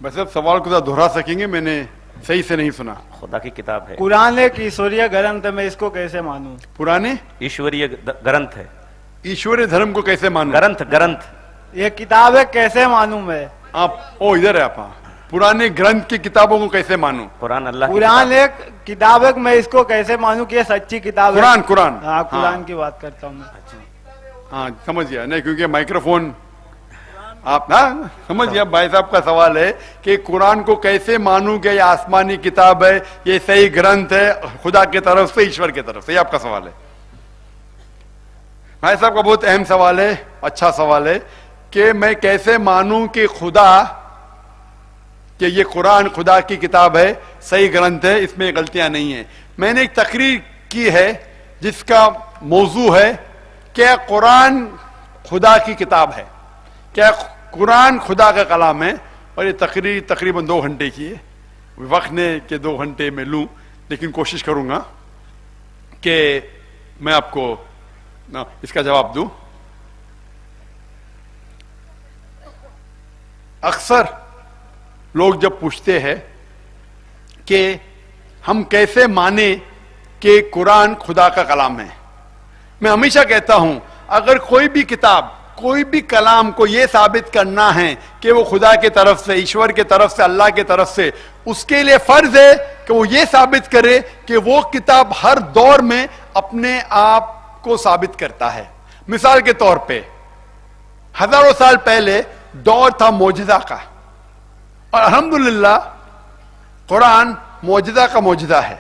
بس اب سوال کو دوہرا سکیں گے؟ میں نے صحیح سے نہیں سنا. خدا کی کتاب ہے. قرآن ایک ایشوریہ گرنتھ ہے، میں اس کو کیسے مانوں؟ پرانے ایشوریہ گرنتھ ہے. ایشوریہ دھرم کو کیسے مانوں؟ گرنتھ یہ کتاب ہے، کیسے مانوں میں؟ آپ ادھر ہے. آپ پرانے گرنتھ کی کتابوں کو کیسے مانوں؟ قرآن اللہ کی قرآن ایک کتاب ہے، میں اس کو کیسے مانوں کہ یہ سچی کتاب ہے؟ قرآن ہاں، قرآن کی بات کرتا ہوں میں. ہاں سمجھ گیا. نہیں کیونکہ مائکرو فون آپ سمجھ گیا. بھائی صاحب کا سوال ہے کہ قرآن کو کیسے مانوں کہ یہ آسمانی کتاب ہے، یہ صحیح گرنتھ ہے خدا کی طرف سے، ایشور کی طرف سے. یہ آپ کا سوال ہے. بھائی صاحب کا بہت اہم سوال ہے، اچھا سوال ہے کہ میں کیسے مانوں کہ کہ یہ قرآن خدا کی کتاب ہے، صحیح گرنتھ ہے، اس میں غلطیاں نہیں ہیں. میں نے ایک تقریر کی ہے جس کا موضوع ہے کیا قرآن خدا کی کتاب ہے، کیا قرآن خدا کا کلام ہے. اور یہ تقریر تقریباً 2 گھنٹے کی ہے. وقت نے کہ 2 گھنٹے میں لوں، لیکن کوشش کروں گا کہ میں آپ کو اس کا جواب دوں. اکثر لوگ جب پوچھتے ہیں کہ ہم کیسے مانیں کہ قرآن خدا کا کلام ہے، میں ہمیشہ کہتا ہوں اگر کوئی بھی کتاب، کوئی بھی کلام کو یہ ثابت کرنا ہے کہ وہ خدا کی طرف سے، ایشور کی طرف سے، اللہ کی طرف سے، اس کے لیے فرض ہے کہ وہ یہ ثابت کرے کہ وہ کتاب ہر دور میں اپنے آپ کو ثابت کرتا ہے. مثال کے طور پہ ہزاروں سال پہلے دور تھا معجزہ کا، اور الحمدللہ قرآن معجزہ کا معجزہ ہے.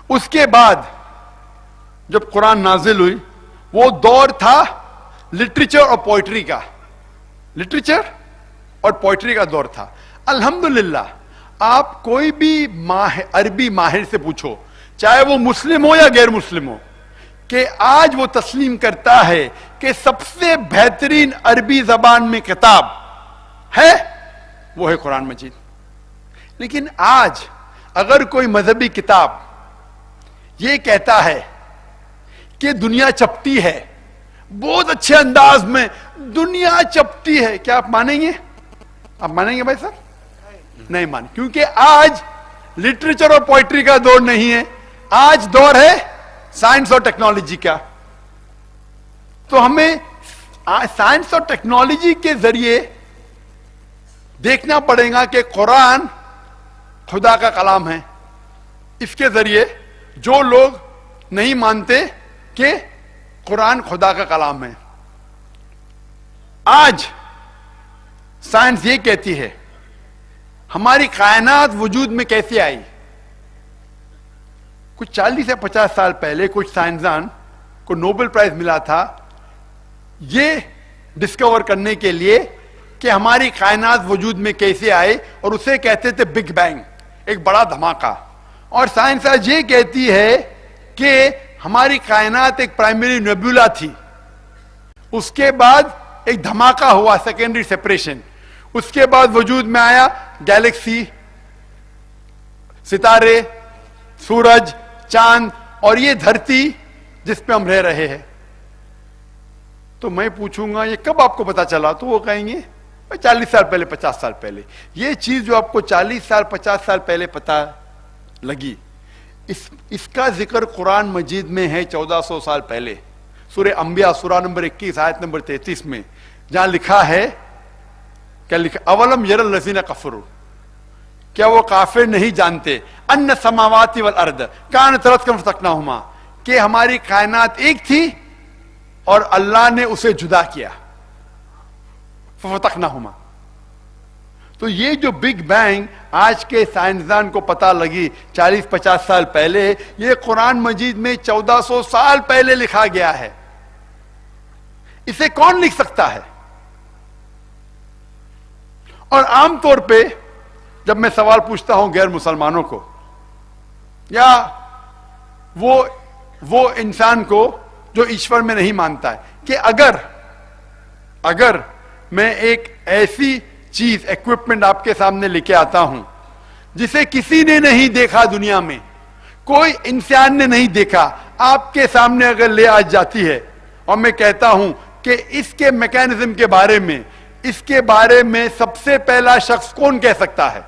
اس کے بعد جب قرآن نازل ہوئی وہ دور تھا لٹریچر اور پوئٹری کا، لٹریچر اور پوئٹری کا دور تھا. الحمدللہ آپ کوئی بھی عربی ماہر سے پوچھو، چاہے وہ مسلم ہو یا غیر مسلم ہو، کہ آج وہ تسلیم کرتا ہے کہ سب سے بہترین عربی زبان میں کتاب ہے وہ ہے قرآن مجید. لیکن آج اگر کوئی مذہبی کتاب یہ کہتا ہے کہ دنیا چپٹی ہے، بہت اچھے انداز میں دنیا چپٹی ہے، کیا آپ مانیں گے؟ آپ مانیں گے بھائی صاحب؟ نہیں مانیں، کیونکہ آج لٹریچر اور پوئٹری کا دور نہیں ہے، آج دور ہے سائنس اور ٹیکنالوجی کا. تو ہمیں سائنس اور ٹیکنالوجی کے ذریعے دیکھنا پڑے گا کہ قرآن خدا کا کلام ہے. اس کے ذریعے جو لوگ نہیں مانتے کہ قرآن خدا کا کلام ہے، آج سائنس یہ کہتی ہے ہماری کائنات وجود میں کیسے آئی. کچھ 40 سے 50 سال پہلے کچھ سائنسدان کو نوبل پرائز ملا تھا یہ ڈسکور کرنے کے لیے کہ ہماری کائنات وجود میں کیسے آئے، اور اسے کہتے تھے بگ بینگ، ایک بڑا دھماکہ. اور سائنس آج یہ کہتی ہے کہ ہماری کائنات ایک پرائمری نیبولا تھی، اس کے بعد ایک دھماکہ ہوا، سیکنڈری سیپریشن، اس کے بعد وجود میں آیا گیلیکسی، ستارے، سورج، چاند، اور یہ دھرتی جس پہ ہم رہ رہے ہیں. تو میں پوچھوں گا یہ کب آپ کو پتا چلا؟ تو وہ کہیں گے 40 سال پہلے، 50 سال پہلے. یہ چیز جو آپ کو 40 سال 50 سال پہلے پتا لگی، اس کا ذکر قرآن مجید میں ہے 1400 سال پہلے. سورہ انبیاء سورہ نمبر 21 آیت نمبر 33 میں، جہاں لکھا ہے، کیا لکھا؟ اولم یر الذین کفروا، کیا وہ کافر نہیں جانتے ان السماوات والارض کانتا رتقا ففتقناہما، کہ ہماری کائنات ایک تھی اور اللہ نے اسے جدا کیا، ففتقناہما. تو یہ جو بگ بینگ آج کے سائنسدان کو پتا لگی 40-50 سال پہلے، یہ قرآن مجید میں 1400 سال پہلے لکھا گیا ہے. اسے کون لکھ سکتا ہے؟ اور عام طور پہ جب میں سوال پوچھتا ہوں غیر مسلمانوں کو یا وہ انسان کو جو ایشور میں نہیں مانتا ہے کہ اگر میں ایک ایسی چیز، ایکوپمنٹ آپ کے سامنے لے کے آتا ہوں جسے کسی نے نہیں دیکھا، دنیا میں کوئی انسان نے نہیں دیکھا، آپ کے سامنے اگر لے آ جاتی ہے اور میں کہتا ہوں کہ اس کے میکینزم کے بارے میں اس کے بارے میں سب سے پہلا شخص کون کہہ سکتا ہے؟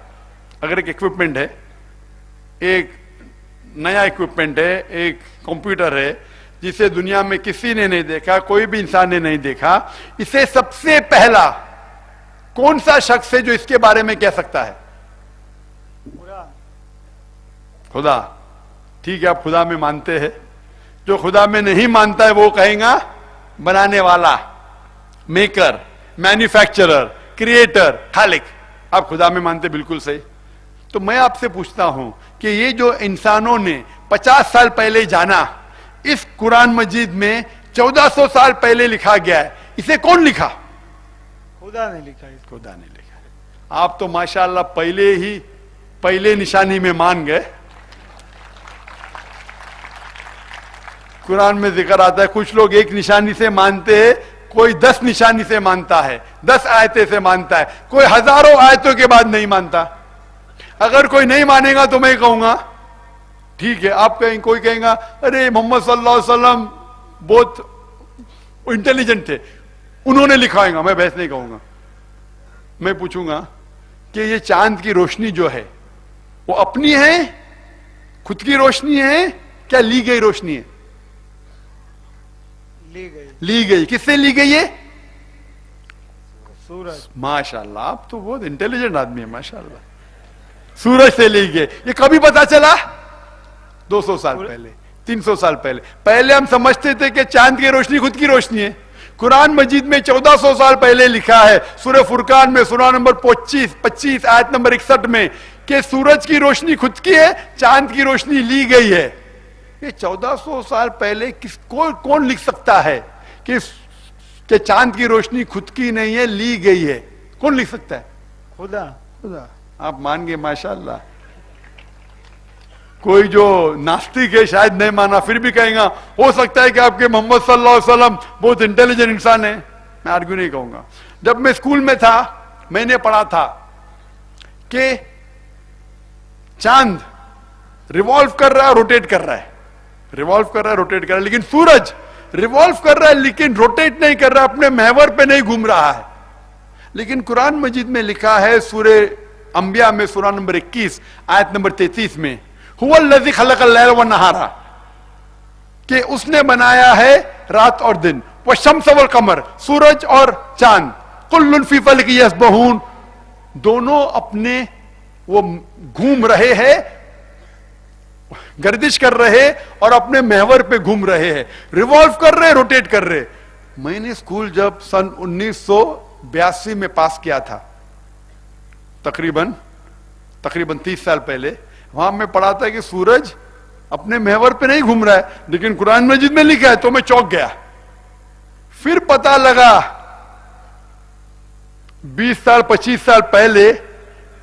اگر ایک اکوپمنٹ ہے، ایک نیا اکوپمنٹ ہے، ایک کمپیوٹر ہے جسے دنیا میں کسی نے نہیں دیکھا، کوئی بھی انسان نے نہیں دیکھا، اسے سب سے پہلا کون سا شخص ہے جو اس کے بارے میں کہہ سکتا ہے؟ خدا. ٹھیک ہے، آپ خدا میں مانتے ہیں. جو خدا میں نہیں مانتا ہے وہ کہیں گا بنانے والا، میکر، مینوفیکچرر، کریٹر، خالق. آپ خدا میں مانتے، بالکل صحیح. تو میں آپ سے پوچھتا ہوں کہ یہ جو انسانوں نے 50 سال پہلے جانا، اس قرآن مجید میں 1400 سال پہلے لکھا گیا ہے، اسے کون لکھا؟ خدا نے لکھا ہے. خدا نے لکھا. آپ تو ماشاءاللہ پہلے نشانی میں مان گئے. قرآن میں ذکر آتا ہے کچھ لوگ ایک نشانی سے مانتے ہیں، کوئی 10 نشانی سے مانتا ہے، 10 آیتیں سے مانتا ہے، کوئی ہزاروں آیتوں کے بعد نہیں مانتا. اگر کوئی نہیں مانے گا تو میں کہوں گا ٹھیک ہے. آپ کہیں، کوئی کہیں گا ارے محمد صلی اللہ علیہ وسلم بہت انٹیلیجنٹ تھے، انہوں نے لکھائے گا. میں بحث نہیں کہوں گا. میں پوچھوں گا کہ یہ چاند کی روشنی جو ہے وہ اپنی ہے، خود کی روشنی ہے، کیا لی گئی روشنی ہے؟ لی گئی. کس سے لی گئی ہے؟ سورج. ماشاءاللہ، آپ تو بہت انٹیلیجنٹ آدمی ہے ماشاءاللہ. سورج سے لی گئی. یہ کبھی پتا چلا؟ 200 سال پہلے، 300 سال پہلے. پہلے ہم سمجھتے تھے کہ چاند کی روشنی خود کی روشنی ہے. قرآن مجید میں 1400 سال پہلے لکھا ہے، سورہ فرقان میں سورہ نمبر 25 آیت نمبر 61 میں، کہ سورج کی روشنی خود کی ہے، چاند کی روشنی لی گئی ہے. یہ 1400 سال پہلے کون لکھ سکتا ہے کہ چاند کی روشنی خود کی نہیں ہے، لی گئی ہے؟ کون لکھ سکتا ہے؟ خدا. آپ مان گئے ماشاءاللہ. کوئی جو ناستک ہے شاید نہیں مانا، پھر بھی کہیں گا ہو سکتا ہے کہ آپ کے محمد صلی اللہ علیہ وسلم بہت انٹیلیجنٹ انسان ہیں. میں آرگیو نہیں کہوں گا. جب میں اسکول میں تھا میں نے پڑھا تھا کہ چاند ریوالو کر رہا ہے، روٹیٹ کر رہا ہے، ریوالو کر رہا ہے، روٹیٹ کر رہا ہے، لیکن سورج ریوالو کر رہا ہے لیکن روٹیٹ نہیں کر رہا، اپنے محور پہ نہیں گھوم رہا ہے. لیکن قرآن مجید میں لکھا ہے سورہ انبیاء میں سورہ نمبر 21 آیت نمبر 33 میں، هو الذی خلق اللیل والنہار، کہ اس نے بنایا ہے رات اور دن، والشمس والقمر، سورج اور چاند، کل فی فلک یسبحون، دونوں اپنے وہ گھوم رہے ہیں، گردش کر رہے اور اپنے محور پہ گھوم رہے ہیں، ریوالو کر رہے، روٹیٹ کر رہے. میں نے اسکول جب سن 1982 میں پاس کیا تھا، تقریباً 30 سال پہلے، وہاں میں پڑھا تھا کہ سورج اپنے محور پہ نہیں گھوم رہا ہے، لیکن قرآن مجید میں لکھا ہے. تو میں چونک گیا. پھر پتا لگا 20 سال 25 سال پہلے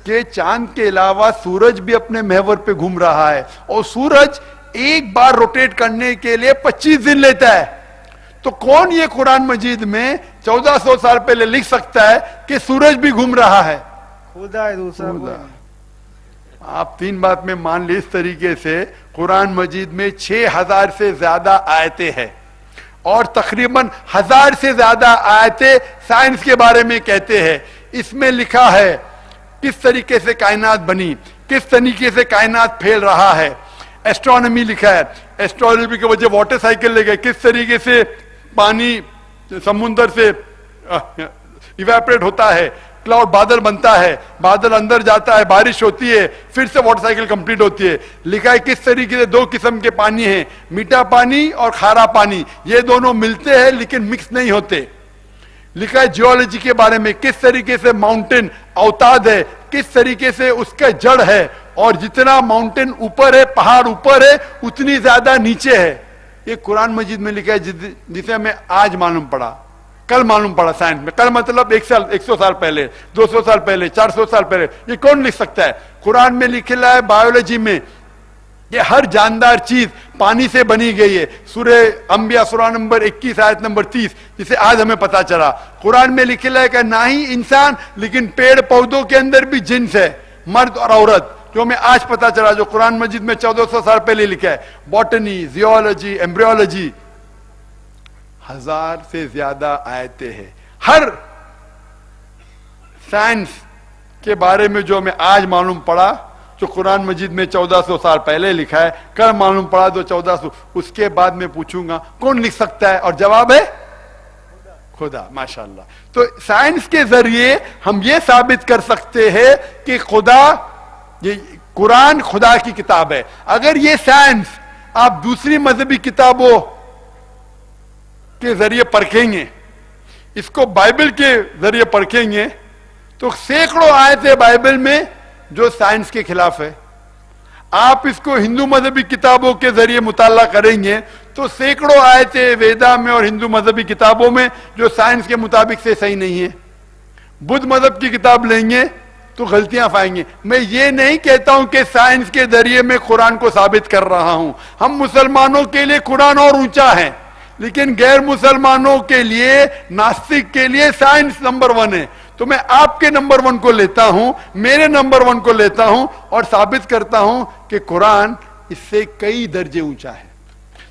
کہ چاند کے علاوہ سورج بھی اپنے محور پہ گھوم رہا ہے، اور سورج ایک بار روٹیٹ کرنے کے لیے 25 دن لیتا ہے. تو کون یہ قرآن مجید میں 1400 سال پہلے لکھ سکتا ہے کہ سورج بھی گھوم رہا ہے؟ خدا ہے. دوسرا آپ 3 بات میں مان لی. اس طریقے سے قرآن مجید میں 6000 سے زیادہ آیتیں ہیں، اور تقریباً 1000 سے زیادہ آیتیں سائنس کے بارے میں کہتے ہیں. اس میں لکھا ہے کس طریقے سے کائنات بنی، کس طریقے سے کائنات پھیل رہا ہے. ایسٹرونومی لکھا ہے، ایسٹرونومی کی وجہ واٹر سائیکل لے گئے، کس طریقے سے پانی سمندر سے ایویپریٹ ہوتا ہے، کلاؤڈ بادل بنتا ہے، بادل اندر جاتا ہے، بارش ہوتی ہے، پھر سے واٹر سائیکل کمپلیٹ ہوتی ہے. لکھا ہے کس طریقے سے 2 قسم کے پانی ہیں، میٹھا پانی اور کھارا پانی، یہ دونوں ملتے ہیں لیکن مکس نہیں ہوتے. لکھا ہے جیولوجی کے بارے میں کس طریقے سے ماؤنٹین اوتاد ہے، کس طریقے سے اس کا جڑ ہے، اور جتنا ماؤنٹین اوپر ہے، پہاڑ اوپر ہے، اتنی زیادہ نیچے ہے. یہ قرآن مجید میں لکھا ہے، جسے ہمیں آج معلوم پڑا، کل معلوم پڑا سائنس میں. کل مطلب 100 سال پہلے، 200 سال پہلے، 400 سال پہلے. یہ کون لکھ سکتا ہے؟ قرآن میں لکھا ہے بایولوجی میں کہ ہر جاندار چیز پانی سے بنی گئی ہے. سورہ انبیاء سورہ نمبر 21 آیت نمبر 30، جسے آج ہمیں پتا چلا. قرآن میں لکھا ہے کہ نہ ہی انسان لیکن پیڑ پودوں کے اندر بھی جنس ہے، مرد اور عورت، جو ہمیں آج پتا چلا، جو قرآن مجید میں 1400 سال پہلے لکھا ہے. باٹنی، زیولوجی، ایمبریولوجی، 1000 سے زیادہ آیتیں ہیں. ہر سائنس کے بارے میں جو ہمیں آج معلوم پڑا، جو قرآن مجید میں 1400 سال پہلے لکھا ہے، کل معلوم پڑا تو 1400، اس کے بعد میں پوچھوں گا کون لکھ سکتا ہے، اور جواب ہے خدا. ماشاءاللہ. تو سائنس کے ذریعے ہم یہ ثابت کر سکتے ہیں کہ خدا، یہ قرآن خدا کی کتاب ہے. اگر یہ سائنس آپ دوسری مذہبی کتابوں کے ذریعے پرکھیں گے، اس کو بائبل کے ذریعے پرکھیں گے، تو سینکڑوں آیتیں بائبل میں جو سائنس کے خلاف ہے. آپ اس کو ہندو مذہبی کتابوں کے ذریعے مطالعہ کریں گے تو سینکڑوں آیتیں ویدا میں اور ہندو مذہبی کتابوں میں جو سائنس کے مطابق سے صحیح نہیں ہے. بدھ مذہب کی کتاب لیں گے تو غلطیاں پائیں گے. میں یہ نہیں کہتا ہوں کہ سائنس کے ذریعے میں قرآن کو ثابت کر رہا ہوں. ہم مسلمانوں کے لیے قرآن اور اونچا ہے، لیکن غیر مسلمانوں کے لیے، ناستک کے لیے سائنس نمبر 1 ہے. تو میں آپ کے نمبر 1 کو لیتا ہوں، میرے نمبر 1 کو لیتا ہوں اور ثابت کرتا ہوں کہ قرآن اس سے کئی درجے اونچا ہے.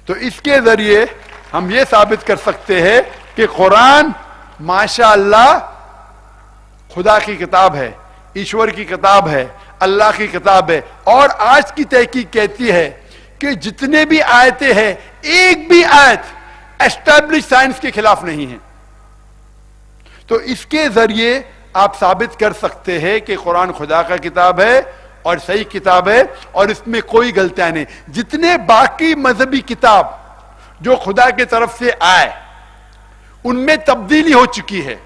تو اس کے ذریعے ہم یہ ثابت کر سکتے ہیں کہ قرآن ماشاءاللہ خدا کی کتاب ہے، ایشور کی کتاب ہے، اللہ کی کتاب ہے. اور آج کی تحقیق کہتی ہے کہ جتنے بھی آیتیں ہیں، ایک بھی آیت اسٹیبلش سائنس کے خلاف نہیں ہے. تو اس کے ذریعے آپ ثابت کر سکتے ہیں کہ قرآن خدا کا کتاب ہے اور صحیح کتاب ہے اور اس میں کوئی غلطیاں نہیں. جتنے باقی مذہبی کتاب جو خدا کی طرف سے آئے ان میں تبدیلی ہو چکی ہے.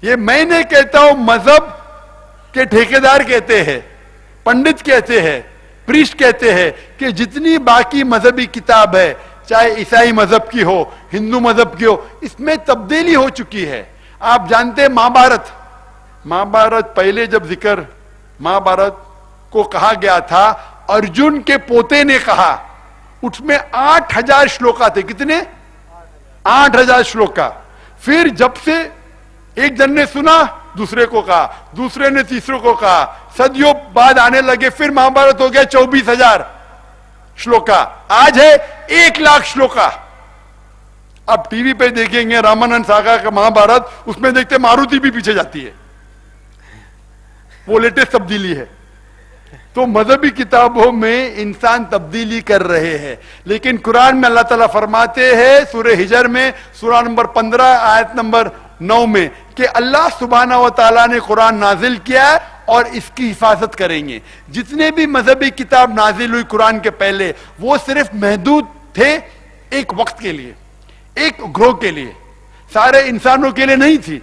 یہ میں نہیں کہتا ہوں، مذہب کے ٹھیکیدار کہتے ہیں، پنڈت کہتے ہیں، پریسٹ کہتے ہیں کہ جتنی باقی مذہبی کتاب ہے، چاہے عیسائی مذہب کی ہو، ہندو مذہب کی ہو، اس میں تبدیلی ہو چکی ہے. آپ جانتے ہیں مہابھارت پہلے جب ذکر مہابھارت کو کہا گیا تھا، ارجن کے پوتے نے کہا، اس میں 8000 شلوکا تھے. کتنے؟ 8000 شلوکا. پھر جب سے ایک جن نے سنا، دوسرے کو کہا، دوسرے نے تیسرے کو کہا، صدیوں بعد آنے لگے، پھر مہابھارت ہو گیا 24000 شلوکا. آج ہے 1,00,000 شلوکا. اب ٹی وی پہ دیکھیں گے رامانند ساگا کا مہابھارت، اس میں دیکھتے ماروتی بھی پیچھے جاتی ہے. وہ لیٹسٹ تبدیلی ہے. تو مذہبی کتابوں میں انسان تبدیلی کر رہے ہیں، لیکن قرآن میں اللہ تعالیٰ فرماتے ہیں سورہ ہجر میں، سورہ نمبر 15 آیت نمبر 9 میں، کہ اللہ سبحانہ و تعالیٰ نے قرآن نازل کیا ہے اور اس کی حفاظت کریں گے. جتنے بھی مذہبی کتاب نازل ہوئی قرآن کے پہلے، وہ صرف محدود تھے ایک وقت کے لیے، ایک گروہ کے لیے، سارے انسانوں کے لیے نہیں تھی.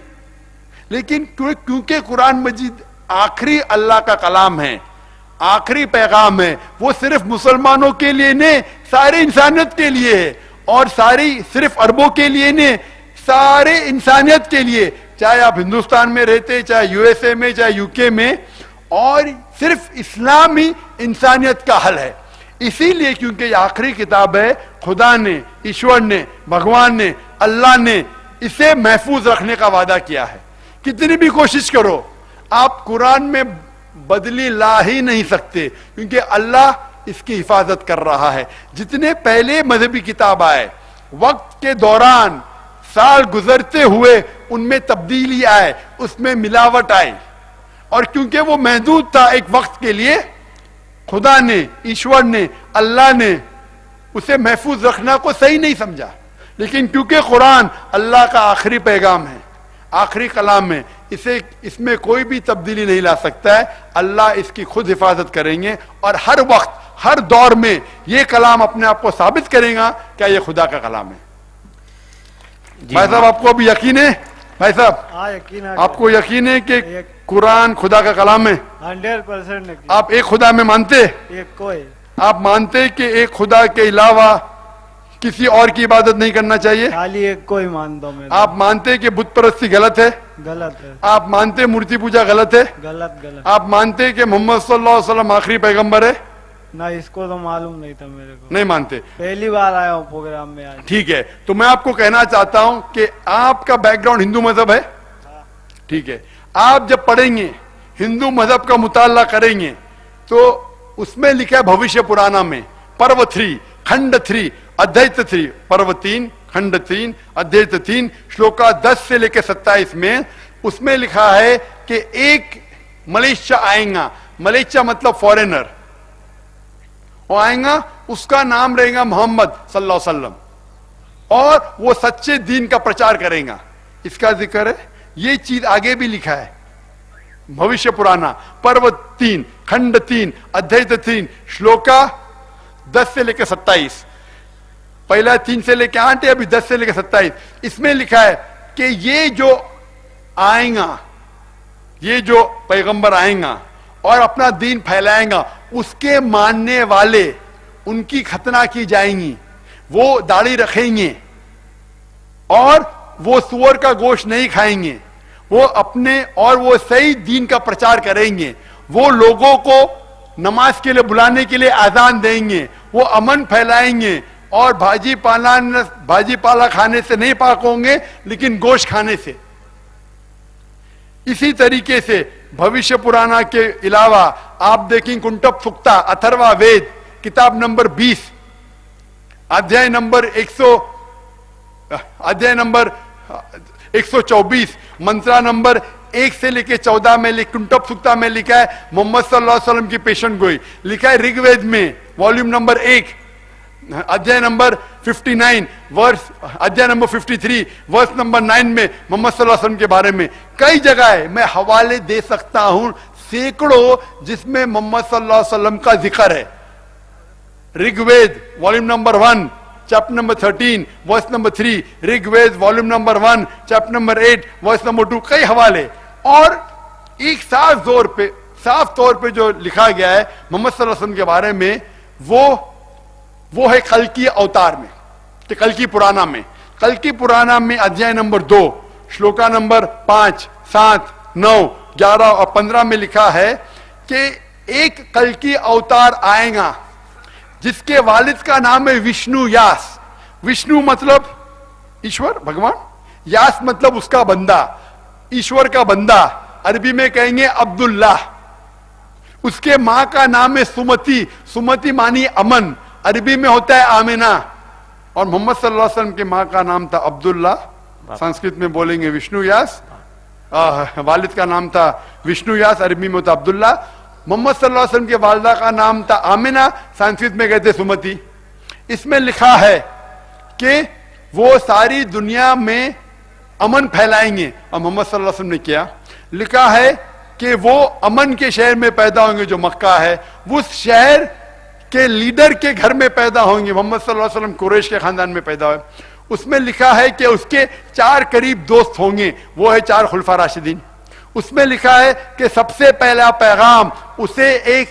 لیکن کیونکہ قرآن مجید آخری اللہ کا کلام ہے، آخری پیغام ہے، وہ صرف مسلمانوں کے لیے نہیں، سارے انسانیت کے لیے ہے. اور صرف عربوں کے لیے نہیں، سارے انسانیت کے لیے، چاہے آپ ہندوستان میں رہتے، چاہے یو ایس اے میں، چاہے یو کے میں. اور صرف اسلام ہی انسانیت کا حل ہے. اسی لیے کیونکہ یہ آخری کتاب ہے، خدا نے، ایشور نے، بھگوان نے، اللہ نے اسے محفوظ رکھنے کا وعدہ کیا ہے. کتنی بھی کوشش کرو، آپ قرآن میں بدلی لا ہی نہیں سکتے، کیونکہ اللہ اس کی حفاظت کر رہا ہے. جتنے پہلے مذہبی کتاب آئے، وقت کے دوران سال گزرتے ہوئے ان میں تبدیلی آئے، اس میں ملاوٹ آئی، اور کیونکہ وہ محدود تھا ایک وقت کے لیے، خدا نے، ایشور نے، اللہ نے اسے محفوظ رکھنا کو صحیح نہیں سمجھا. لیکن کیونکہ قرآن اللہ کا آخری پیغام ہے، آخری کلام ہے، اس میں کوئی بھی تبدیلی نہیں لا سکتا ہے. اللہ اس کی خود حفاظت کریں گے، اور ہر وقت، ہر دور میں یہ کلام اپنے آپ کو ثابت کرے گا کہ یہ خدا کا کلام ہے. بھائی صاحب آپ کو ابھی یقین ہے؟ بھائی صاحب آپ کو یقین ہے کہ قرآن خدا کا کلام ہے؟ 100%. آپ ایک خدا میں مانتے؟ ایک کوئی آپ مانتے کہ ایک خدا کے علاوہ کسی اور کی عبادت نہیں کرنا چاہیے؟ خالی ایک کوئی مان دو میں. آپ مانتے کہ بت پرستی غلط ہے؟ غلط ہے. آپ مانتے مورتی پوجا غلط ہے؟ غلط. آپ مانتے کہ محمد صلی اللہ علیہ وسلم آخری پیغمبر ہے؟ نہ، اس کو تو معلوم نہیں تھا میرے کو. نہیں مانتے؟ پہلی بار آیا ہوں پروگرام میں آج. ٹھیک ہے، تو میں آپ کو کہنا چاہتا ہوں کہ آپ کا بیک گراؤنڈ ہندو مذہب ہے؟ ٹھیک ہے. آپ جب پڑھیں گے، ہندو مذہب کا مطالعہ کریں گے، تو اس میں لکھا ہے بھوشیہ پرانا میں، پرو 3 کھنڈ 3 ادھیت 3، پرو 3 کھنڈ 3 ادھیت 3 شلوکا 10 سے لے کے 27 میں، اس میں لکھا ہے کہ ایک ملیشیا آئیں گا, ملیشیا مطلب فورینر, وہ آئیں گا, اس کا نام رہے گا محمد صلی اللہ علیہ وسلم, اور وہ سچے دین کا پرچار کریں گا. اس کا ذکر ہے, یہ چیز آگے بھی لکھا ہے بھوشیہ پرانا پرو 3 کھنڈ 3 ادھیت 3 شلوکا 10 سے لے کے 27, پہلا 3 سے لے کے 8 ہے, ابھی 10 سے لے کے 27. اس میں لکھا ہے کہ یہ جو آئیں گا, یہ جو پیغمبر آئیں گا اور اپنا دین پھیلائیں گا, اس کے ماننے والے ان کی ختنہ کی جائیں گی, وہ داڑھی رکھیں گے اور وہ سور کا گوشت نہیں کھائیں گے, وہ اپنے اور وہ صحیح دین کا پرچار کریں گے, وہ لوگوں کو نماز کے لیے بلانے کے لیے اذان دیں گے, وہ امن پھیلائیں گے, اور بھاجی پالا کھانے سے نہیں پاک ہوں گے لیکن گوشت کھانے سے. اسی طریقے سے بھوشیہ پرانا کے علاوہ آپ دیکھیں کنٹپ سکتا اتھروا وید کتاب نمبر 20 ادھیائے نمبر 124 منترا نمبر 1 سے لے کے 14 میں کنٹپ سکتا میں لکھا ہے محمد صلی اللہ علیہ وسلم کی پیشن گوئی. لکھا ہے رگ وید میں والیوم نمبر 1 ادھیائے نمبر 59 ورس ادھیائے نمبر 53 ورس نمبر 9 میں محمد صلی اللہ علیہ وسلم کے بارے میں کئی جگہ ہے, میں حوالے دے سکتا ہوں سینکڑوں جس میں محمد صلی اللہ علیہ وسلم کا ذکر ہے. Rig Veda volume number 1 chapter number 13 verse number 3, Rig Veda volume number 1 chapter number 8 verse number 2, کئی حوالے. اور ایک صاف طور پہ جو لکھا گیا ہے محمد صلی اللہ علیہ وسلم کے بارے میں, وہ ہے کلکی اوتار میں, کہ کلکی پرانا میں, کلکی پرانا میں ادھیائے نمبر 2 شلوکا نمبر 5 7 9 11 اور 15 میں لکھا ہے کہ ایک کلکی اوتار آئے گا جس کے والد کا نام ہے وشنو یاس. وشنو مطلب ایشور بھگوان, یاس مطلب اس کا بندہ, ایشور کا بندہ, عربی میں کہیں گے عبداللہ. اس کے ماں کا نام ہے سمتی, سمتی مانی امن, عربی میں ہوتا ہے آمینہ. اور محمد صلی اللہ علیہ وسلم کے ماں کا نام تھا عبداللہ, سنسکرت میں بولیں گے وشنو یاس, والد کا نام تھا وشنو یاس, عربی میں ہوتا عبداللہ. محمد صلی اللہ علیہ وسلم کے والدہ کا نام تھا آمینہ, سنسکرت میں کہتے سمتی. اس میں لکھا ہے کہ وہ ساری دنیا میں امن پھیلائیں گے, اور محمد صلی اللہ علیہ وسلم نے کیا, لکھا ہے کہ وہ امن کے شہر میں پیدا ہوں گے جو مکہ ہے, اس شہر کے لیڈر کے گھر میں پیدا ہوں گے. محمد صلی اللہ علیہ وسلم قریش کے خاندان میں پیدا ہوئے. اس میں لکھا ہے کہ اس کے 4 قریب دوست ہوں گے, وہ ہے 4 خلفاء راشدین. اس میں لکھا ہے کہ سب سے پہلا پیغام اسے ایک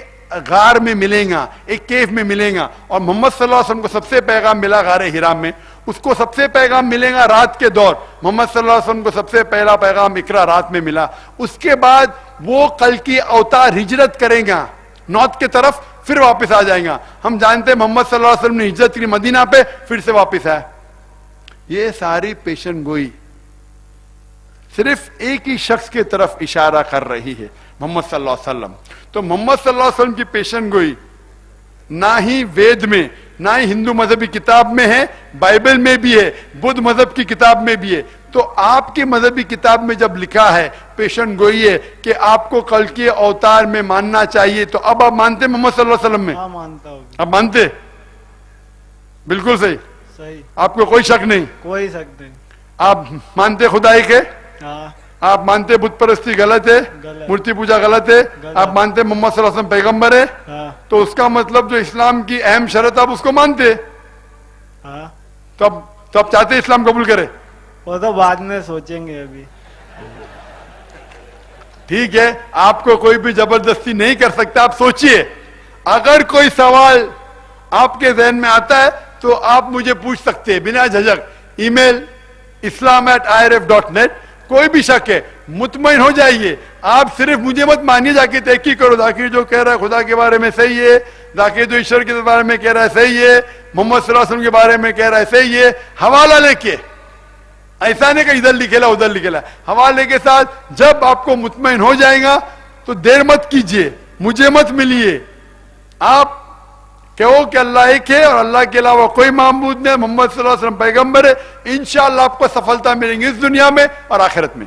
غار میں ملے گا, ایک کیف میں ملے گا, اور محمد صلی اللہ علیہ وسلم کو سب سے پیغام ملا غار ہرا میں. اس کو سب سے پیغام ملے گا رات کے دور, محمد صلی اللہ علیہ وسلم کو سب سے پہلا پیغام اقرا رات میں ملا. اس کے بعد وہ کل کی اوتار ہجرت کریں گا نارتھ کی طرف, پھر واپس آ جائیں گا. ہم جانتے ہیں محمد صلی اللہ علیہ وسلم نے ہجرت کی مدینہ پہ, پھر سے واپس آئے. یہ ساری پیشن گوئی صرف ایک ہی شخص کی طرف اشارہ کر رہی ہے, محمد صلی اللہ علیہ وسلم. تو محمد صلی اللہ علیہ وسلم کی پیشن گوئی نہ ہی وید میں, نہ ہی ہندو مذہبی کتاب میں ہے, بائبل میں بھی ہے, بدھ مذہب کی کتاب میں بھی ہے. تو آپ کی مذہبی کتاب میں جب لکھا ہے پیشن گوئی ہے کہ آپ کو کل کے اوتار میں ماننا چاہیے, تو اب آپ مانتے محمد صلی اللہ علیہ وسلم میں؟ ہاں مانتا ہوں. اب مانتے؟ بالکل صحیح, صحیح, آپ کو کوئی شک نہیں. کوئی شک نہیں. آپ مانتے خدائی کے, ہاں آپ مانتے بت پرستی غلط ہے, مورتی پوجا غلط ہے, آپ مانتے محمد صلی اللہ علیہ وسلم پیغمبر ہے, ہاں تو اس کا مطلب جو اسلام کی اہم شرط آپ اس کو مانتے, ہاں, تو آپ چاہتے اسلام قبول کرے؟ وہ تو بعد میں سوچیں گے. ابھی ٹھیک ہے, آپ کو کوئی بھی زبردستی نہیں کر سکتا, آپ سوچئے. اگر کوئی سوال آپ کے ذہن میں آتا ہے تو آپ مجھے پوچھ سکتے ہیں بنا جھجک. ای میل islam@irf.net. کوئی بھی شک ہے مطمئن ہو جائیے, آپ صرف مجھے مت مانیے, جا کے تحقیق کرو. ذاکر جو کہہ رہا ہے خدا کے بارے میں صحیح ہے, ذاکر جو ایشور کے بارے میں کہہ رہا ہے صحیح ہے, محمد صلی اللہ علیہ وسلم کے بارے میں کہہ رہا ہے صحیح ہے, حوالہ لے کے, ایسا نہیں کہ ادھر لکھے لا ادھر لکھے لا, حوالے کے ساتھ جب آپ کو مطمئن ہو جائے گا تو دیر مت کیجیے, مجھے مت ملیے. آپ کہو کہ اللہ ایک ہے اور اللہ کے علاوہ کوئی معبود نہیں, محمد صلی اللہ علیہ وسلم پیغمبر ہے, انشاءاللہ آپ کو سفلتا ملیں گی اس دنیا میں اور آخرت میں.